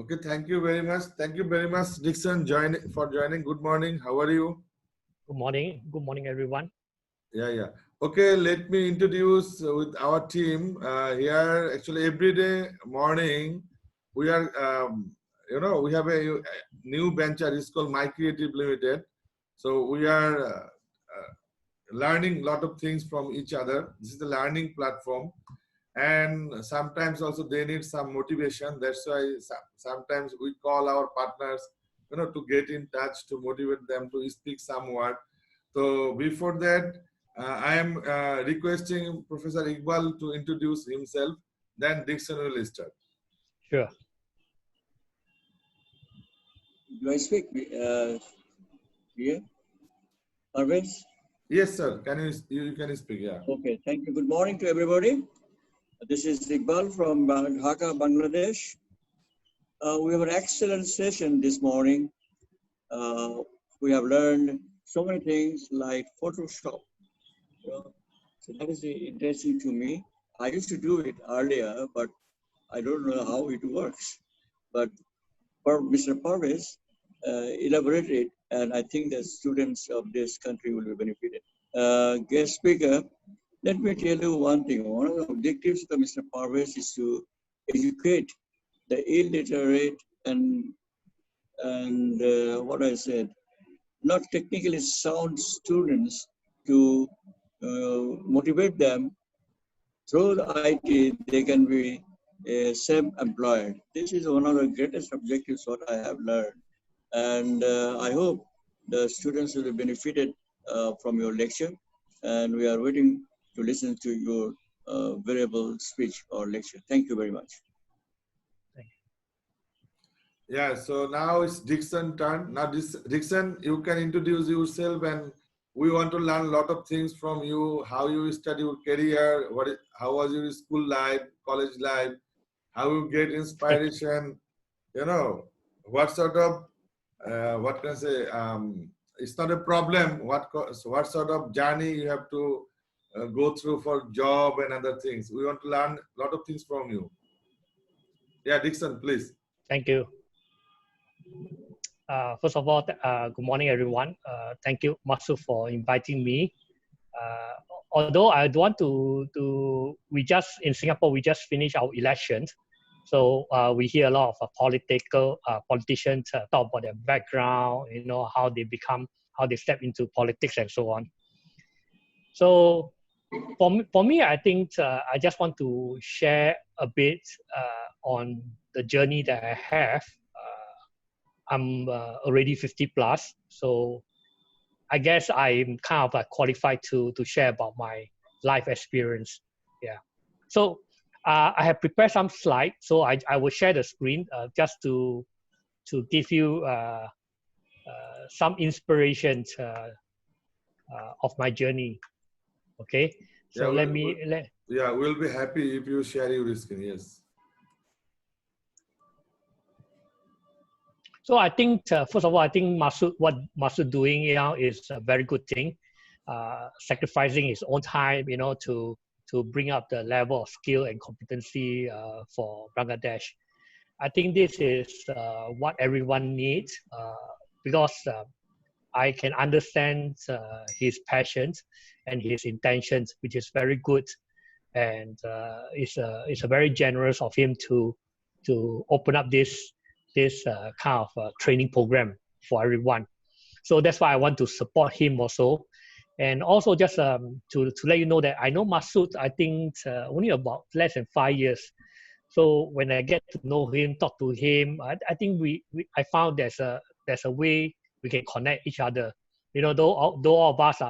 Okay, thank you very much. Thank you very much, Dixon, for joining. Good morning. How are you? Good morning. Good morning, everyone. Yeah. Okay, let me introduce with our team here. Actually, every day morning, we are, we have a new venture. It's called MyCreative Limited. So we are learning a lot of things from each other. This is the learning platform. And sometimes also they need some motivation. That's why sometimes we call our partners, to get in touch, to motivate them to speak some word. So before that, I am requesting Professor Iqbal to introduce himself. Then Dixon will start. Sure. Do I speak here? Parvez? Yes, sir. You can speak? Yeah. Okay. Thank you. Good morning to everybody. This is Iqbal from Dhaka, Bangladesh. We have an excellent session this morning. We have learned so many things like Photoshop. So that is interesting to me. I used to do it earlier, but I don't know how it works. But Mr. Parvez elaborated, and I think the students of this country will be benefited. Guest speaker, let me tell you one thing. One of the objectives of Mr. Parvez is to educate the illiterate and what I said, not technically sound students to motivate them through the IT, they can be self-employed. This is one of the greatest objectives what I have learned. And I hope the students will be benefited from your lecture. And we are waiting to listen to your variable speech or lecture. Thank you very much. Yeah, so now it's Dixon turn. Now, Dixon, you can introduce yourself, and we want to learn a lot of things from you. How you study your career, how was your school life, college life, how you get inspiration. What sort of what can I say? It's not a problem. What sort of journey you have to go through for job and other things. We want to learn a lot of things from you. Yeah, Dixon, please. Thank you. First of all, good morning, everyone. Thank you, Masu, for inviting me. Although I don't want in Singapore, we just finished our elections. So we hear a lot of politicians talk about their background, how they step into politics and so on. So for me, I think I just want to share a bit on the journey that I have. I'm already 50 plus, so I guess I'm kind of qualified to share about my life experience. Yeah. So I have prepared some slides, so I will share the screen just to give you some inspiration of my journey. Okay. So yeah, we'll be happy if you share your screen. Yes. So I think, first of all, I think what Masood doing is a very good thing. Sacrificing his own time, to bring up the level of skill and competency for Bangladesh. I think this is what everyone needs because I can understand his passions and his intentions, which is very good, and it's a very generous of him to open up this kind of training program for everyone. So that's why I want to support him also. And also just to let you know that I know Masood, I think only about less than 5 years. So when I get to know him, talk to him, I think I found there's a way we can connect each other. Though all of us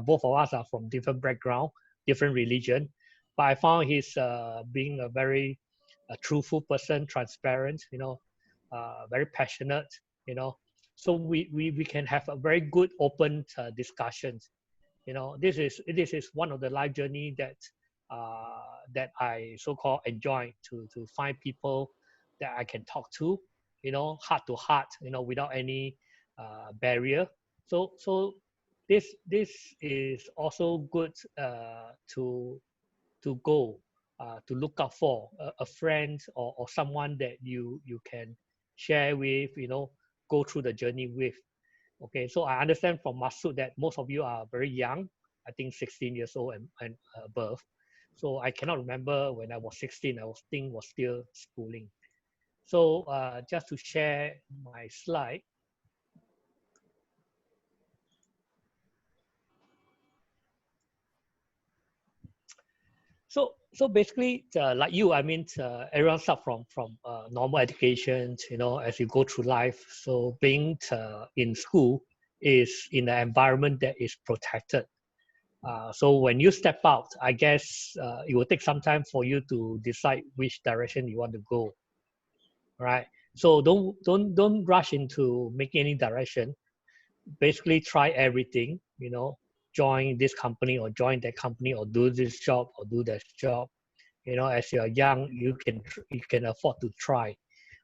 both of us are from different background, different religion, but I found he's being a very truthful person, transparent, very passionate, so we can have a very good open discussions. This is one of the life journey that I so-called enjoy to find people that I can talk to, heart to heart, without any barrier. So this is also good to go to look out for a friend or someone that you can share with, go through the journey with. Okay, so I understand from Masood that most of you are very young, I think 16 years old and above. So I cannot remember when I was 16, I was still schooling. So just to share my slide. So basically, like you, I mean, everyone start from normal education, as you go through life. So being in school is in an environment that is protected. So when you step out, I guess it will take some time for you to decide which direction you want to go, right? So don't rush into making any direction. Basically, try everything. Join this company or join that company or do this job or do that job. As you're young, you can afford to try,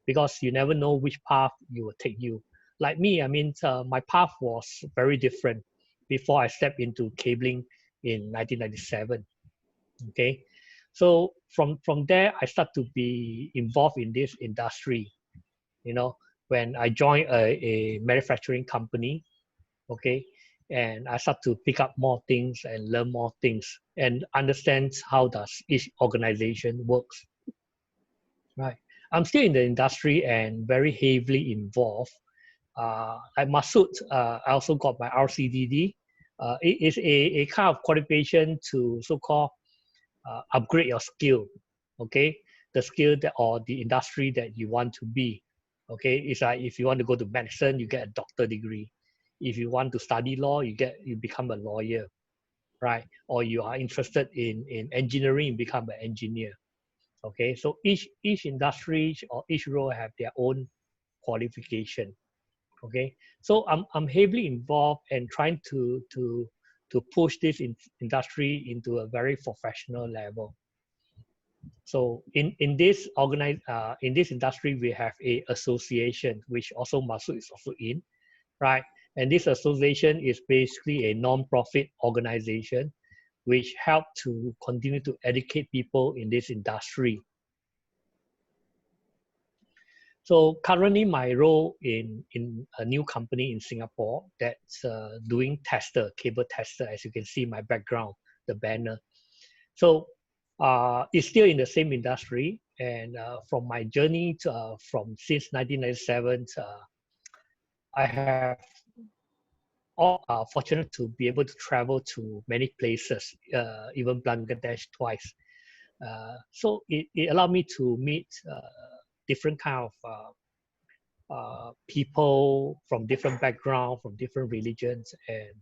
because you never know which path you will take you. Like me, I mean, my path was very different before I stepped into cabling in 1997. Okay, so from there, I start to be involved in this industry. When I joined a manufacturing company, okay, and I start to pick up more things and learn more things and understand how does each organization works. Right. I'm still in the industry and very heavily involved. At Masood, I also got my RCDD. It is a kind of qualification to so-called upgrade your skill. Okay, the skill that or the industry that you want to be. Okay, it's like if you want to go to medicine, you get a doctor degree. If you want to study law, you become a lawyer, right? Or you are interested in engineering, you become an engineer. Okay, so each industry or each role have their own qualification. Okay, so I'm heavily involved and trying to push this industry into a very professional level. So in this in this industry, we have a association which also Masood is also in, right? And this association is basically a non-profit organization which help to continue to educate people in this industry. So currently my role in a new company in Singapore that's doing cable tester, as you can see my background, the banner. So it's still in the same industry, and from my journey from since 1997, I have fortunate to be able to travel to many places, even Bangladesh twice. So it allowed me to meet different kind of people from different backgrounds, from different religions, and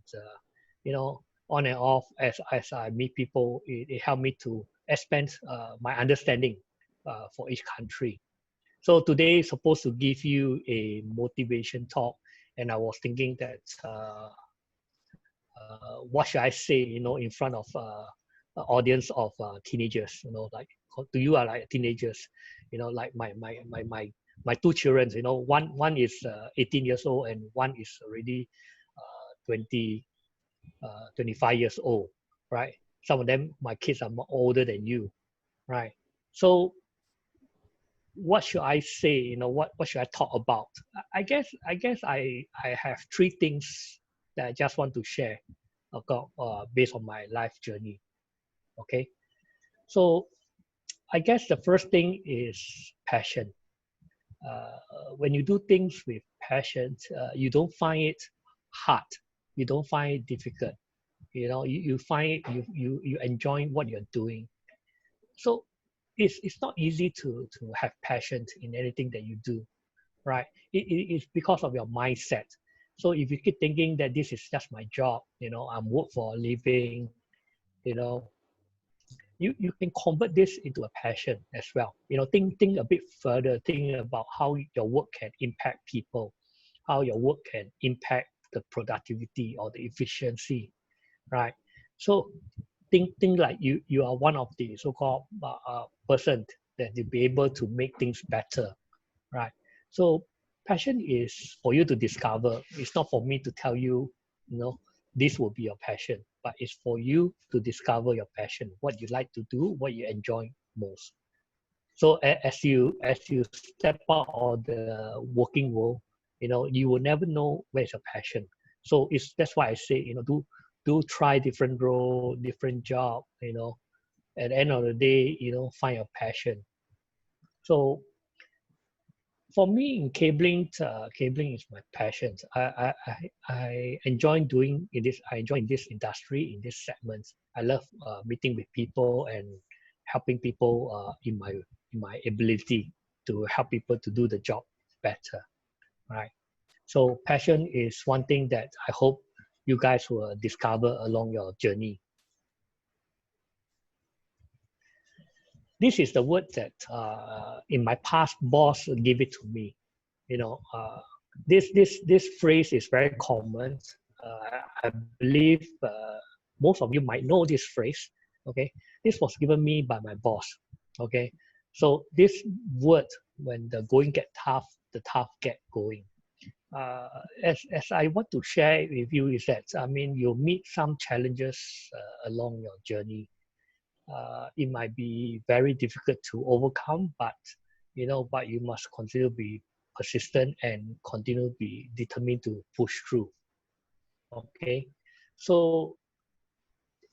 on and off as I meet people, it helped me to expand my understanding for each country. So today is supposed to give you a motivation talk, and I was thinking that what should I say, in front of an audience of teenagers, like to you are like teenagers, like my two children, one is 18 years old and one is already 25 years old, right? Some of them, my kids are more older than you, right? So what should I say? What should I talk about? I guess I have three things that I just want to share about based on my life journey. Okay, so I guess the first thing is passion. When you do things with passion, you don't find it hard. You don't find it difficult. You find you enjoy what you're doing. So it's not easy to have passion in anything that you do, right? It's because of your mindset. So if you keep thinking that this is just my job, I'm work for a living, you can convert this into a passion as well. Think a bit further, think about how your work can impact people, how your work can impact the productivity or the efficiency, right? So think like you are one of the so-called person that will be able to make things better, right? So passion is for you to discover. It's not for me to tell you, this will be your passion, but it's for you to discover your passion, what you like to do, what you enjoy most. So as you step out of the working world, you know, you will never know where's your passion. So that's why I say, you know, do try different role, different job, you know. At the end of the day, you know, find your passion. So for me, in cabling, cabling is my passion. I enjoy doing in this. I enjoy in this industry, in this segment. I love meeting with people and helping people in my ability to help people to do the job better. Right. So passion is one thing that I hope you guys will discover along your journey. This is the word that in my past boss gave it to me. You know, this phrase is very common. I believe most of you might know this phrase. Okay, this was given me by my boss. Okay, so this word, when the going get tough, the tough get going. As I want to share with you is that, I mean, you meet some challenges along your journey. It might be very difficult to overcome, but you know, but you must continue to be persistent and continue to be determined to push through. Okay, so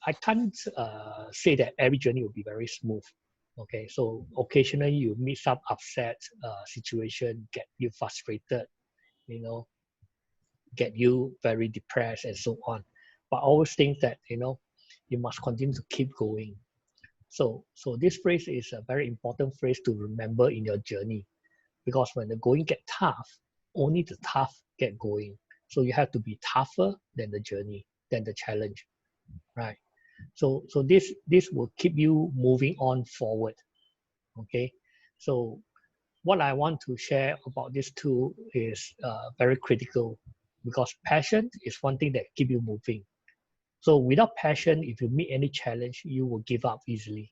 I can't say that every journey will be very smooth. Okay, so occasionally you meet some upset situation, get you frustrated, you know, get you very depressed and so on. But always think that, you know, you must continue to keep going. So this phrase is a very important phrase to remember in your journey, because when the going get tough, only the tough get going. So you have to be tougher than the journey, than the challenge, right? So this will keep you moving on forward. Okay, so what I want to share about this tool is very critical, because passion is one thing that keep you moving. So without passion, if you meet any challenge, you will give up easily,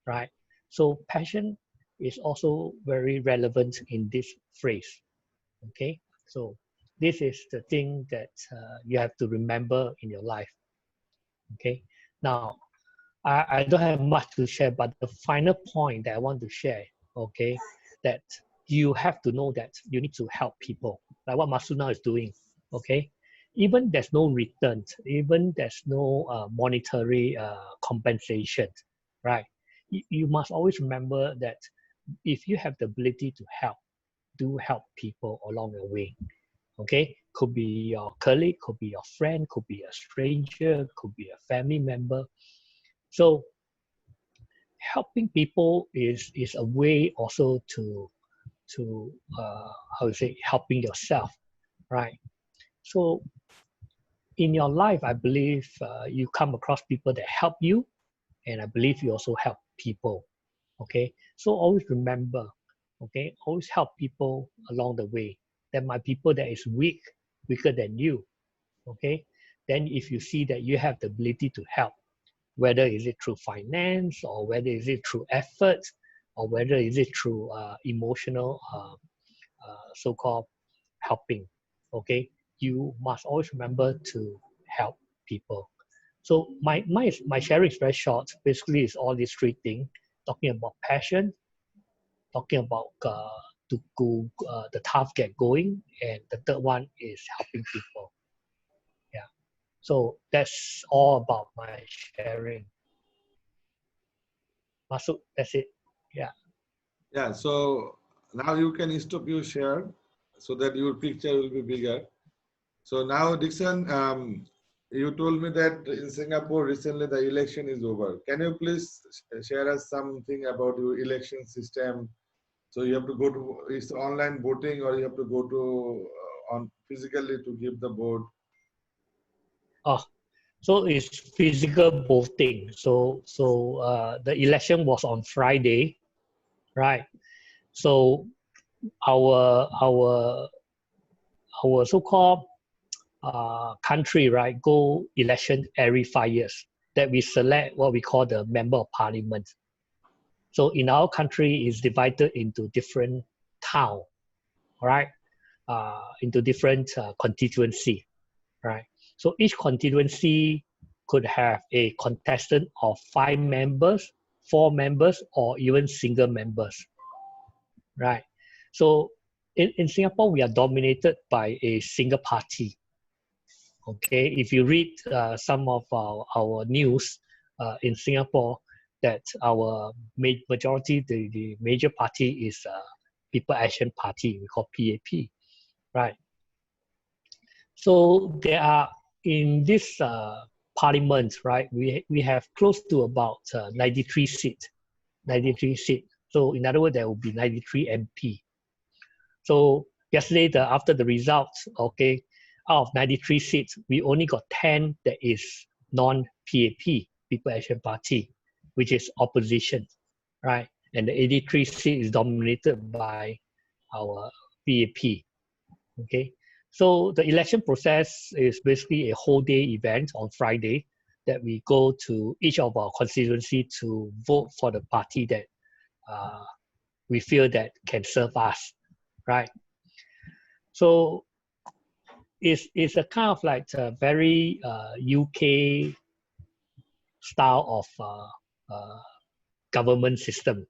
right? So passion is also very relevant in this phrase. Okay, so this is the thing that you have to remember in your life. Okay, now I don't have much to share, but the final point that I want to share, okay, that you have to know that you need to help people, like what Masuna is doing. Okay, even there's no return, even there's no monetary compensation, right? You must always remember that if you have the ability to help, do help people along the way. Okay, could be your colleague, could be your friend, could be a stranger, could be a family member. So helping people is a way also to how to say, helping yourself, right? So in your life, I believe you come across people that help you, and I believe you also help people. Okay, so always remember, okay, always help people along the way. There might be people that is weaker than you. Okay, then if you see that you have the ability to help, whether is it through finance, or whether is it through effort, or whether is it through emotional so-called helping. Okay, you must always remember to help people. So my sharing is very short. Basically, it's all these three things: talking about passion, talking about to go the tough get going, and the third one is helping people. Yeah. So that's all about my sharing. Masuk, that's it. Yeah. Yeah, so now you can stop your share so that your picture will be bigger. So now, Dixon, you told me that in Singapore recently the election is over. Can you please share us something about your election system? So you have to go to, it's online voting, or you have to go to on physically to give the vote? Oh, so it's physical voting. So the election was on Friday, right? So our so-called country, right, go election every 5 years, that we select what we call the member of parliament. So in our country, is divided into different town, right, into different constituency, right? So each constituency could have a contestant of 5 members 4 members or even single members, right? So in Singapore, we are dominated by a single party. Okay, if you read some of our news in Singapore, that our majority, the major party is People Action Party, we call PAP, right? So there are, in this parliament, right, we have close to about 93 seats. So in other words, there will be 93 MP. So yesterday, after the results, okay, out of 93 seats, we only got 10 that is non-PAP, People Action Party, which is opposition, right? And the 83 seat is dominated by our PAP, okay? So the election process is basically a whole day event on Friday that we go to each of our constituency to vote for the party that we feel that can serve us, right? So it's a kind of like a very UK style of government system,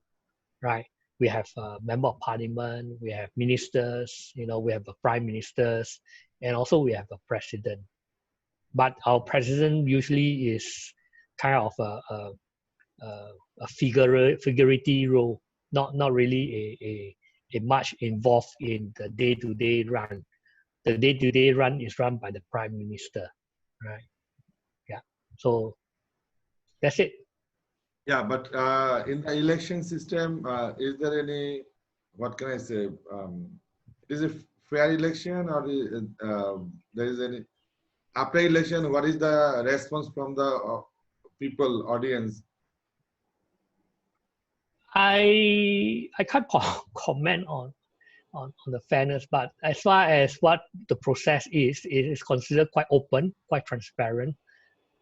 right? We have a member of parliament, we have ministers, you know, we have a prime ministers, and also we have a president. But our president usually is kind of a figurative role, not really a much involved in the day-to-day run. The day-to-day run is run by the prime minister, right? Yeah. So that's it. Yeah, but in the election system, is there any, what can I say, is it fair election, or there is any, after election, what is the response from the people, audience? I can't comment on the fairness, but as far as what the process is, it is considered quite open, quite transparent,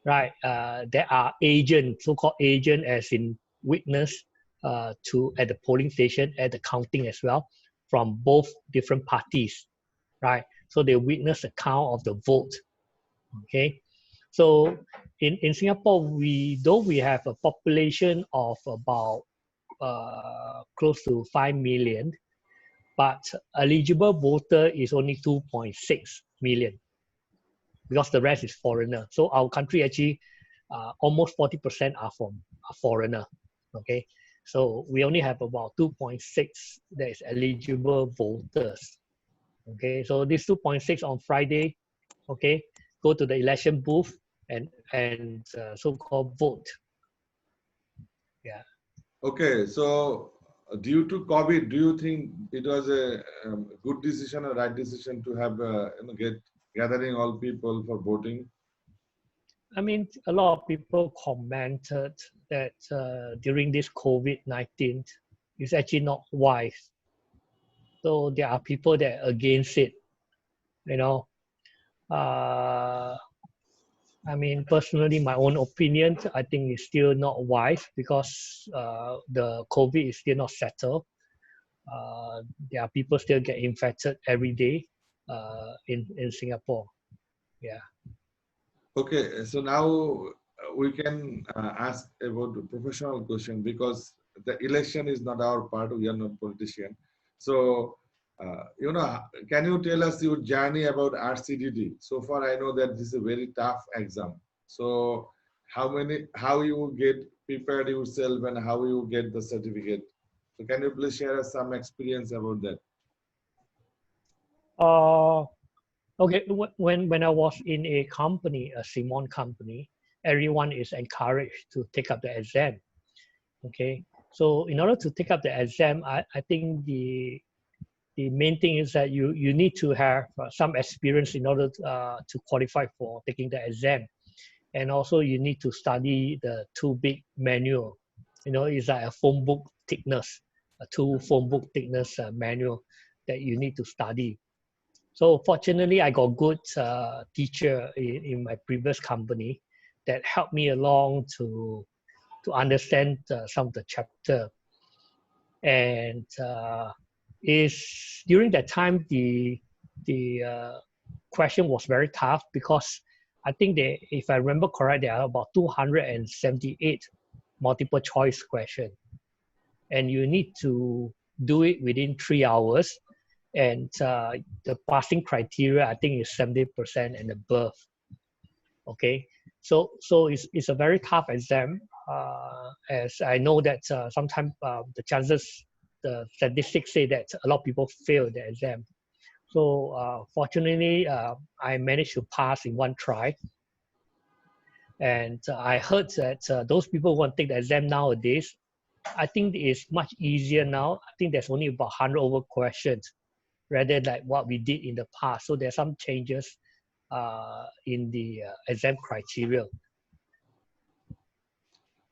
right? There are agents, so-called agent, as in witness, at the polling station, at the counting as well, from both different parties, right? So they witness the count of the vote. Okay, so in Singapore, we have a population of about close to 5 million, but eligible voter is only 2.6 million, because the rest is foreigner. So our country actually almost 40% are foreigner. Okay, so we only have about 2.6 that is eligible voters. Okay, so this 2.6 on Friday, okay, go to the election booth and so-called vote. Yeah. Okay, so due to COVID, do you think it was a good decision or right decision to have gathering all people for voting? I mean, a lot of people commented that during this COVID-19, it's actually not wise. So there are people that are against it, you know. I mean, personally, my own opinion, I think it's still not wise, because the COVID is still not settled. There are people still get infected every day in Singapore. Yeah. Okay, so now we can ask about the professional question, because the election is not our part. We are not politicians. So, can you tell us your journey about RCDD? So far, I know that this is a very tough exam. So, how you get prepared yourself and how you get the certificate? So, can you please share us some experience about that? Okay, when I was in a company, a Simon company, everyone is encouraged to take up the exam. Okay, so in order to take up the exam, I think the main thing is that you need to have some experience in order to qualify for taking the exam. And also you need to study the 2 big manual. You know, it's like a phone book thickness, a 2 phone book thickness manual that you need to study. So fortunately, I got good teacher in my previous company that helped me along to understand some of the chapter. And during that time, the question was very tough, because I think if I remember correct, there are about 278 multiple choice question. And you need to do it within 3 hours. And the passing criteria, I think, is 70% and above. Okay, so it's a very tough exam, as I know that sometimes the chances, the statistics say that a lot of people fail the exam. So fortunately, I managed to pass in one try. And I heard that those people who want to take the exam nowadays, I think it's much easier now. I think there's only about 100 over questions rather than like what we did in the past. So there's some changes in the exam criteria.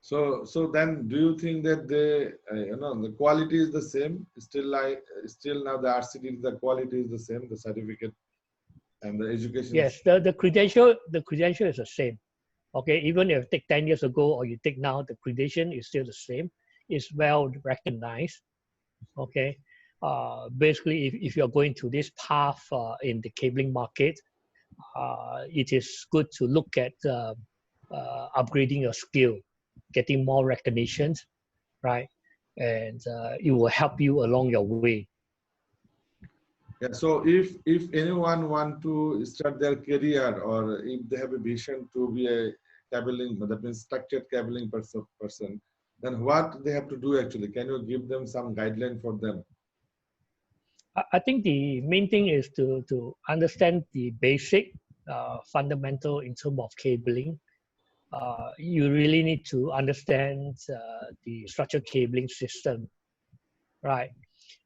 So then, do you think that the quality is the same? Still now the RCDD, the quality is the same, the certificate and the education. Yes, the credential is the same. Okay, even if you take 10 years ago or you take now, the credential is still the same. It's well recognized. Okay, basically, if you're going to this path in the cabling market, it is good to look at upgrading your skill, getting more recognitions, right? And it will help you along your way. Yeah. So if anyone want to start their career, or if they have a vision to be a cabling, that means structured cabling person, then what they have to do actually? Can you give them some guideline for them? I think the main thing is to understand the basic fundamental in terms of cabling. You really need to understand the structured cabling system, right?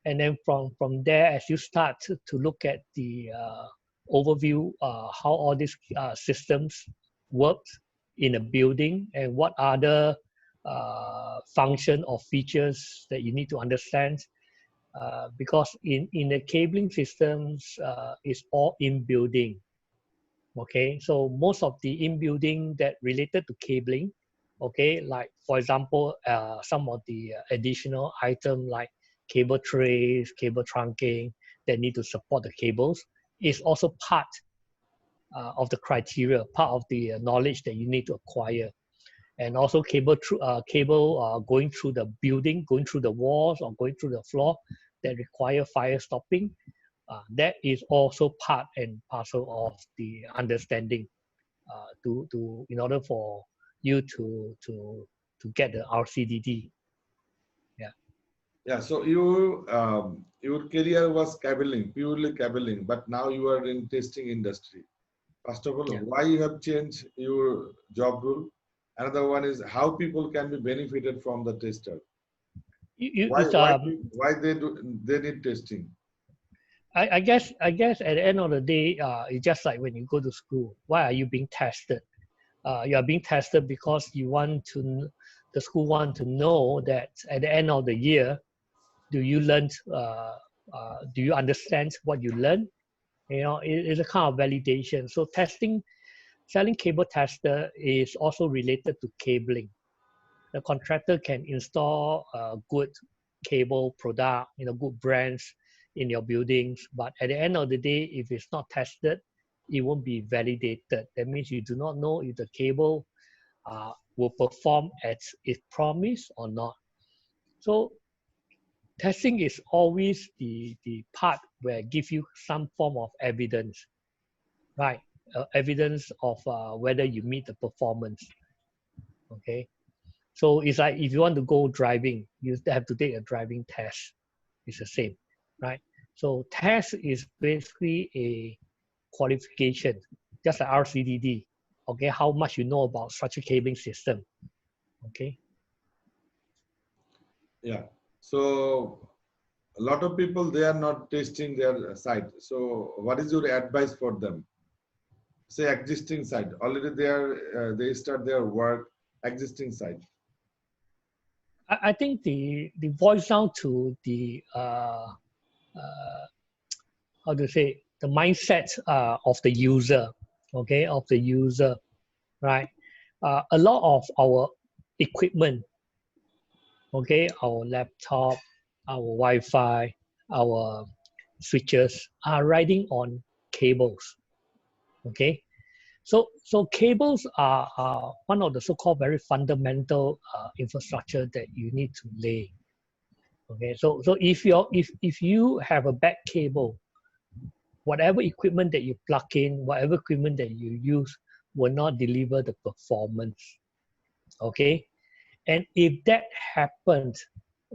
And then from there, as you start to look at the overview, how all these systems work in a building and what other function or features that you need to understand. Because in the cabling systems, it's all in building. Okay, so most of the in building that related to cabling, okay, like for example, some of the additional item like cable trays, cable trunking that need to support the cables is also part of the criteria, part of the knowledge that you need to acquire. And also cable going through the building, going through the walls or going through the floor that require fire stopping. That is also part and parcel of the understanding in order for you to get the RCDD. Yeah. Yeah. So your career was cabling, purely cabling, but now you are in testing industry. First of all, why you have changed your job role? Another one is how people can be benefited from the tester. Why they need testing? I guess at the end of the day, it's just like when you go to school. Why are you being tested? You are being tested because the school want to know that at the end of the year, do you learn? Do you understand what you learn? You know, it's a kind of validation. So selling cable tester is also related to cabling. The contractor can install a good cable product, good brands in your buildings. But at the end of the day, if it's not tested, it won't be validated. That means you do not know if the cable will perform as it promised or not. So testing is always the part where it gives you some form of evidence, right? Evidence of whether you meet the performance. Okay. So it's like if you want to go driving, you have to take a driving test. It's the same, right? So test is basically a qualification, just like RCDD. Okay, how much you know about structured cabling system. Okay. Yeah. So a lot of people, they are not testing their site. So what is your advice for them? Say existing site, already they start their work, existing site. I think the boils down to the how to say, the mindset of the user, okay, right? A lot of our equipment, okay, our laptop, our Wi-Fi, our switches are riding on cables, okay? So cables are one of the so-called very fundamental infrastructure that you need to lay. Okay, so if you have a bad cable, whatever equipment that you plug in, whatever equipment that you use will not deliver the performance. Okay, and if that happened,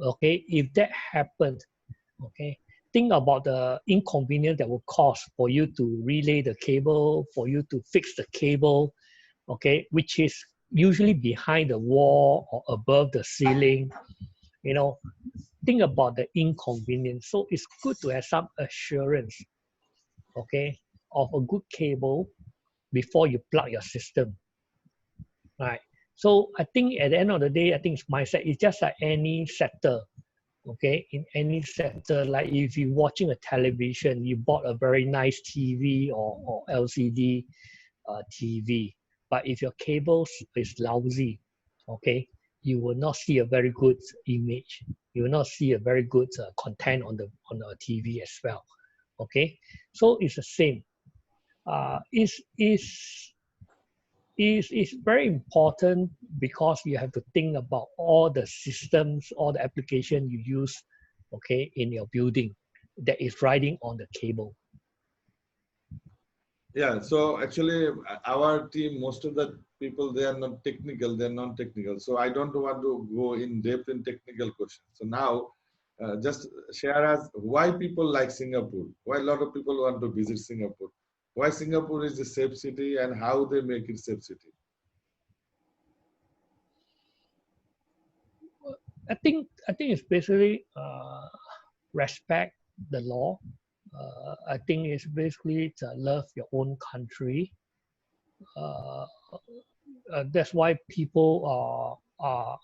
okay, think about the inconvenience that will cause for you to relay the cable, for you to fix the cable, okay, which is usually behind the wall or above the ceiling. You know, think about the inconvenience. So it's good to have some assurance, okay, of a good cable before you plug your system, right? So I think at the end of the day, I think it's mindset. It's just like any sector, okay? In any sector, like if you're watching a television, you bought a very nice TV or LCD TV, but if your cable is lousy, okay, you will not see a very good image. You will not see a very good content on the TV as well, okay? So it's the same. Is very important because you have to think about all the systems, all the application you use, okay, in your building that is riding on the cable. Yeah, so actually our team, most of the people, they are not technical, they're non-technical. So I don't want to go in depth in technical questions. So now just share us why people like Singapore, why a lot of people want to visit Singapore, why Singapore is a safe city and how they make it safe city. I think it's basically respect the law. I think it's basically to love your own country. That's why people are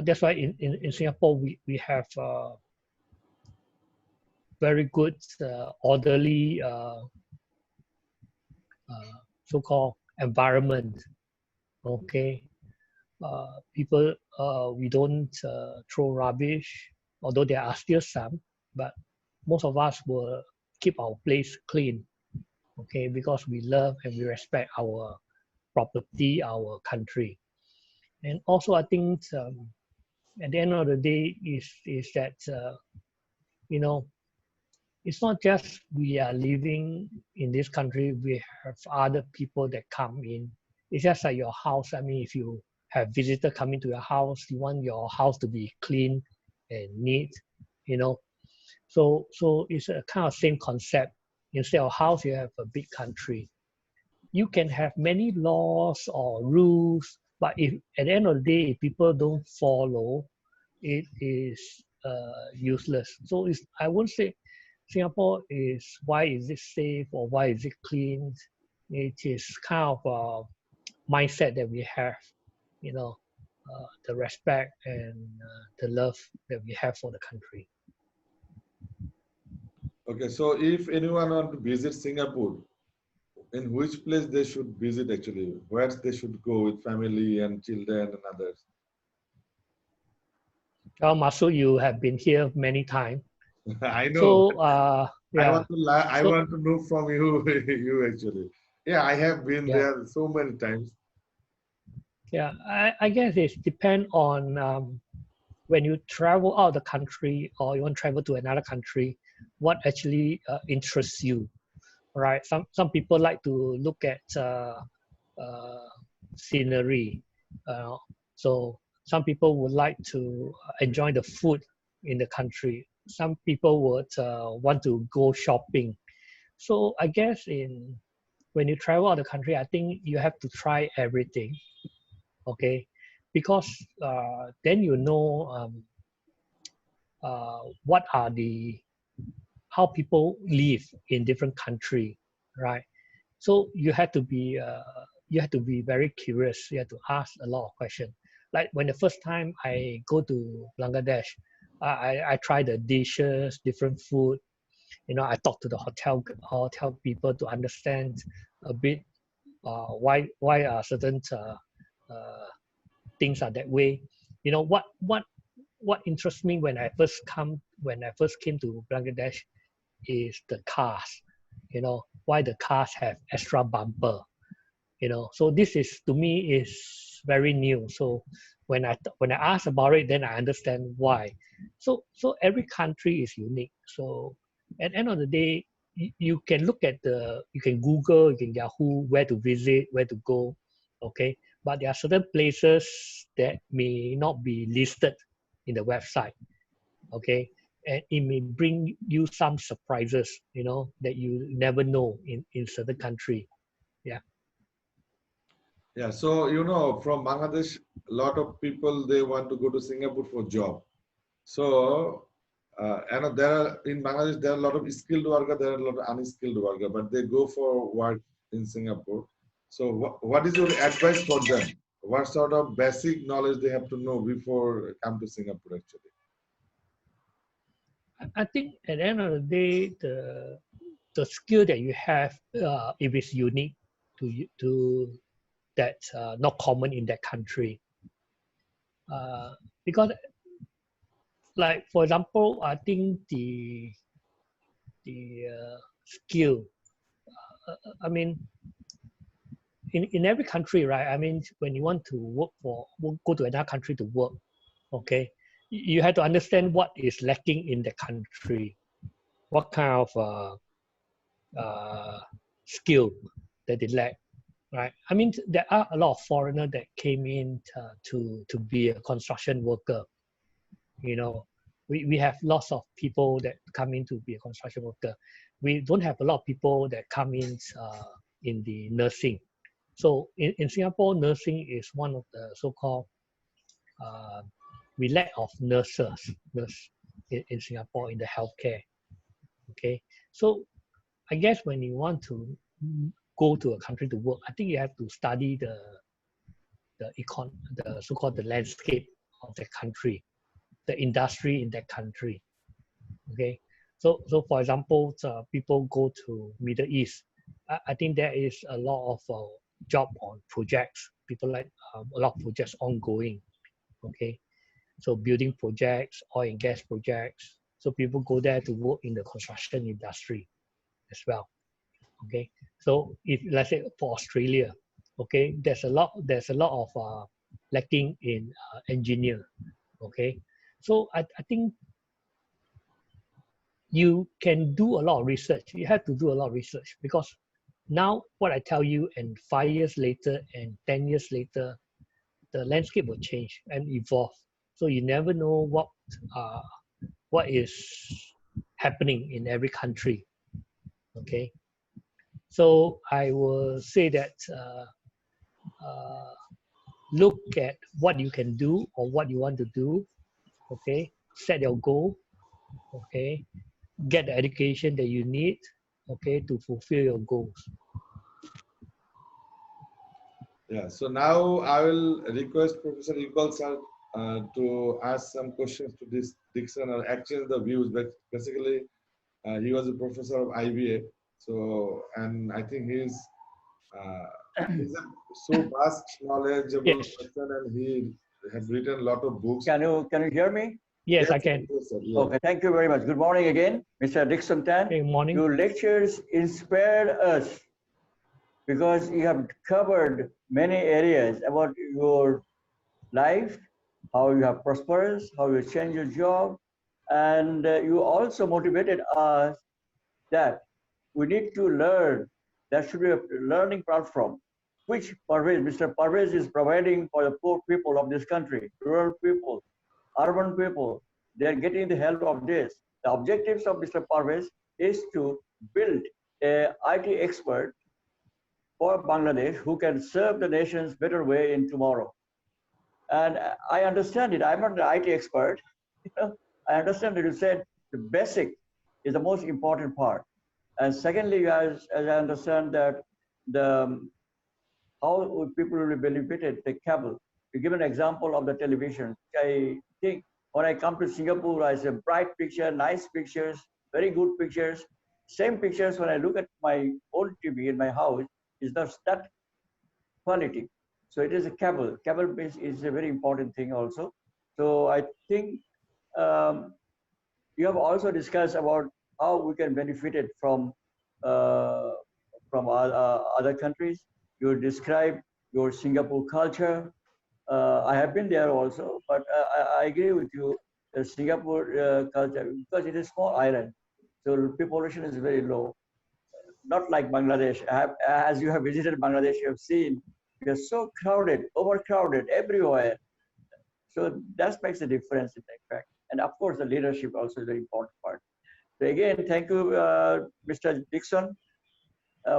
that's why in Singapore we have very good orderly so-called environment. Okay, people we don't throw rubbish, although there are still some, but most of us will keep our place clean. Okay, because we love and we respect our property, our country. And also I think at the end of the day is that you know, it's not just we are living in this country, we have other people that come in. It's just like your house. I mean, if you have visitor coming to your house, you want your house to be clean and neat, you know. So it's a kind of same concept. Instead of house, you have a big country. You can have many laws or rules, but if at the end of the day, if people don't follow, it is useless. So it's, I won't say Singapore is why is it safe or why is it clean. It is kind of a mindset that we have, you know, the respect and the love that we have for the country. Okay, so if anyone want to visit Singapore, in which place they should visit actually? Where they should go with family and children and others? Well, Masood, you have been here many times. I know. So I so, want to know from you, you actually. Yeah, I have been yeah. there so many times. Yeah, I guess it depends on when you travel out of the country or you want to travel to another country, what actually interests you, right? Some people like to look at scenery. So some people would like to enjoy the food in the country. Some people would want to go shopping. So I guess when you travel out of the country, I think you have to try everything, okay? Because then you know what are how people live in different country, right? So you have to be very curious. You have to ask a lot of questions. Like when the first time I go to Bangladesh, I try the dishes, different food. You know, I talk to the hotel people to understand a bit why certain things are that way. You know, what interests me when I first came to Bangladesh is the cars. you know, why the cars have extra bumper, you know. So this is, to me, is very new. So when I ask about it, then I understand why. So every country is unique. So at the end of the day, you can look at you can Google, you can Yahoo where to visit, where to go, okay. But there are certain places that may not be listed in the website, okay, and it may bring you some surprises, you know, that you never know in certain country. Yeah. Yeah, so you know, from Bangladesh, a lot of people they want to go to Singapore for job. So, and there are, in Bangladesh there are a lot of skilled worker, there are a lot of unskilled worker, but they go for work in Singapore. So, what is your advice for them? What sort of basic knowledge they have to know before come to Singapore actually? I think at the end of the day, the skill that you have, if it's unique to that's not common in that country, because like for example, I think the skill. I mean, in every country, right? I mean, when you want to go to another country to work, okay, you have to understand what is lacking in the country, what kind of skill that they lack, right? I mean, there are a lot of foreigners that came in to be a construction worker. You know, we have lots of people that come in to be a construction worker. We don't have a lot of people that come in the nursing. So in Singapore, nursing is one of the so-called we lack of nurse in Singapore in the healthcare. Okay, so I guess when you want to go to a country to work, I think you have to study the so-called the landscape of the country, the industry in that country. Okay, so for example, people go to Middle East. I think there is a lot of job on projects. People like a lot of projects ongoing. Okay, so building projects, oil and gas projects. So people go there to work in the construction industry as well. Okay, so if let's say for Australia, okay, there's a lot of lacking in engineer. Okay, so I think you can do a lot of research. You have to do a lot of research because now what I tell you, and 5 years later and 10 years later, the landscape will change and evolve. So you never know what is happening in every country. Okay, so I will say that look at what you can do or what you want to do. Okay, set your goal. Okay, get the education that you need. Okay, to fulfill your goals. Yeah, so now I will request Professor Iqbal sir to ask some questions to this Dixon or exchange the views. But basically, he was a professor of IBA, so and I think he's a so vast knowledgeable Yes, person, and he has written a lot of books. Can you hear me? yes, Yes, I can. Professor, yeah. Okay, thank you very much. Good morning again, Mr. Dixon Tan. Good morning. Your lectures inspired us because you have covered many areas about your life, how you have prospered, how you changed your job, and you also motivated us that we need to learn. There should be a learning platform, which Mr. Parvez is providing for the poor people of this country, rural people, urban people. They're getting the help of this. The objectives of Mr. Parvez is to build a IT expert for Bangladesh who can serve the nation's better way in tomorrow. And I understand it. I'm not an IT expert. I understand that you said the basic is the most important part. And secondly, as I understand that how people will be benefited, the cable. You give an example of the television. I think when I come to Singapore, I see bright picture, nice pictures, very good pictures. Same pictures when I look at my old TV in my house is not that quality. So it is a cable. Cable base is a very important thing also. So I think you have also discussed about how we can benefit it from from other countries. You describe your Singapore culture. I have been there also, but I agree with you. The Singapore culture, because it is a small island, so the population is very low. Not like Bangladesh. As you have visited Bangladesh, you have seen we are so crowded, overcrowded everywhere. So that makes a difference in fact. And of course, the leadership also is a very important part. So again, thank you, Mr. Dixon,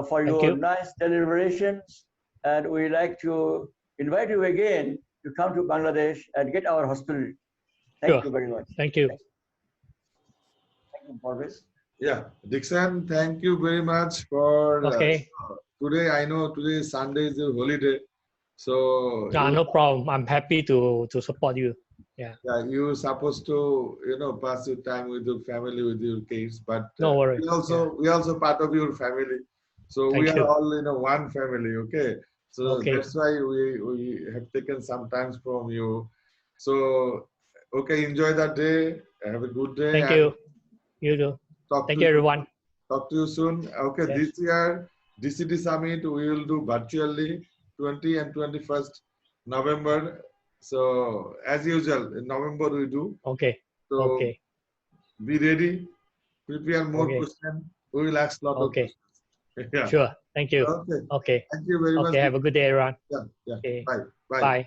for Thank your you. nice deliberations. And we like to invite you again to come to Bangladesh and get our hospitality. Thank Sure. you very much. Thank you. Thank you, Boris. Yeah, Dixon, thank you very much for Okay. today. I know today Sunday is a holiday, so No problem. I'm happy to support you. Yeah. yeah, you're supposed to pass your time with your family, with your kids, but No worries. we also part of your family, so we Thank are you. all one family. Okay, so Okay. that's why we have taken some time from you. So okay, enjoy that day. Have a good day. Thank And you. You too. talk Thank to you, you. everyone. Talk to you soon. Okay, Yes. this year DCT Summit we will do virtually 20 and 21st November. So as usual, in November we do. Okay. So Okay. be ready, prepare more Okay. questions. We will ask a lot of Okay. questions. Yeah. Sure. Thank you. Okay. Okay. Thank you very much. Okay. Have a good day, everyone. Yeah. Yeah. Okay. Bye. Bye. Bye.